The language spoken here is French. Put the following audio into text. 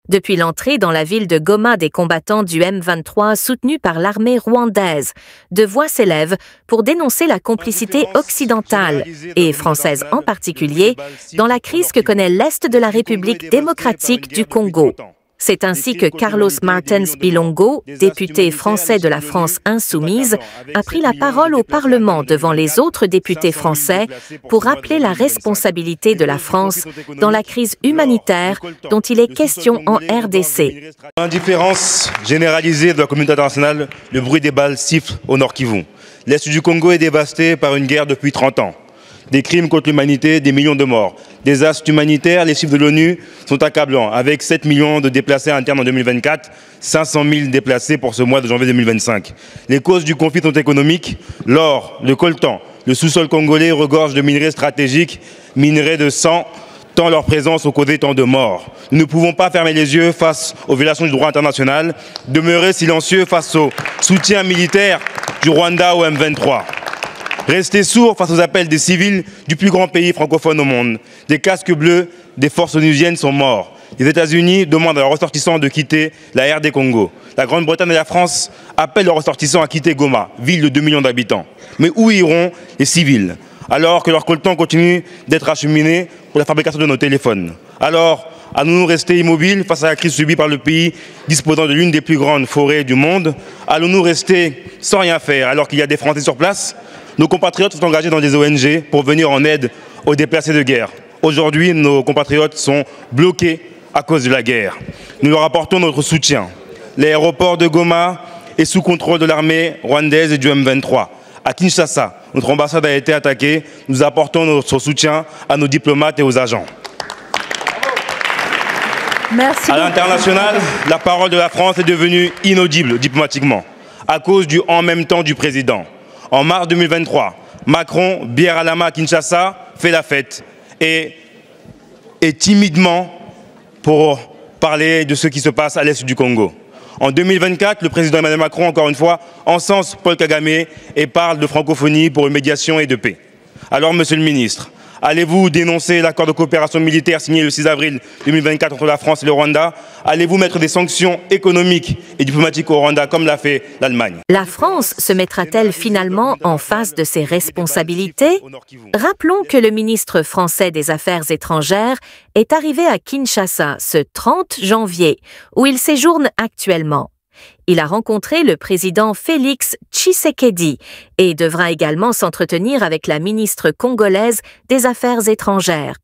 Depuis l'entrée dans la ville de Goma des combattants du M23 soutenus par l'armée rwandaise, de voix s'élèvent pour dénoncer la complicité occidentale, et française en particulier, dans la crise que connaît l'Est de la République démocratique du Congo. C'est ainsi que Carlos Martins Bilongo, député français de la France insoumise, a pris la parole au Parlement devant les autres députés français pour rappeler la responsabilité de la France dans la crise humanitaire dont il est question en RDC. Indifférence généralisée de la communauté internationale, le bruit des balles siffle au Nord Kivu. L'Est du Congo est dévasté par une guerre depuis 30 ans. Des crimes contre l'humanité, des millions de morts. Désastres humanitaires, les chiffres de l'ONU sont accablants. Avec 7 millions de déplacés internes en 2024, 500 000 déplacés pour ce mois de janvier 2025. Les causes du conflit sont économiques. L'or, le coltan, le sous-sol congolais regorge de minerais stratégiques, minerais de sang, tant leur présence ont causé tant de morts. Nous ne pouvons pas fermer les yeux face aux violations du droit international, demeurer silencieux face au soutien militaire du Rwanda au M23. Rester sourds face aux appels des civils du plus grand pays francophone au monde. Des casques bleus des forces onusiennes sont morts. Les États-Unis demandent à leurs ressortissants de quitter la RD Congo. La Grande-Bretagne et la France appellent leurs ressortissants à quitter Goma, ville de 2 millions d'habitants. Mais où iront les civils, alors que leur coltan continue d'être acheminé pour la fabrication de nos téléphones? Alors, allons-nous rester immobiles face à la crise subie par le pays disposant de l'une des plus grandes forêts du monde? Allons-nous rester sans rien faire alors qu'il y a des Français sur place? Nos compatriotes sont engagés dans des ONG pour venir en aide aux déplacés de guerre. Aujourd'hui, nos compatriotes sont bloqués à cause de la guerre. Nous leur apportons notre soutien. L'aéroport de Goma est sous contrôle de l'armée rwandaise et du M23. À Kinshasa, notre ambassade a été attaquée. Nous apportons notre soutien à nos diplomates et aux agents. Merci. À l'international, la parole de la France est devenue inaudible diplomatiquement à cause du « en même temps » du président. En mars 2023, Macron, bière à la main à Kinshasa, fait la fête et timidement pour parler de ce qui se passe à l'est du Congo. En 2024, le président Emmanuel Macron, encore une fois, encense Paul Kagame et parle de francophonie pour une médiation et de paix. Alors, monsieur le ministre, allez-vous dénoncer l'accord de coopération militaire signé le 6 avril 2024 entre la France et le Rwanda? Allez-vous mettre des sanctions économiques et diplomatiques au Rwanda comme l'a fait l'Allemagne? La France se mettra-t-elle finalement en face de ses responsabilités? Rappelons que le ministre français des Affaires étrangères est arrivé à Kinshasa ce 30 janvier, où il séjourne actuellement. Il a rencontré le président Félix Tshisekedi et devra également s'entretenir avec la ministre congolaise des Affaires étrangères.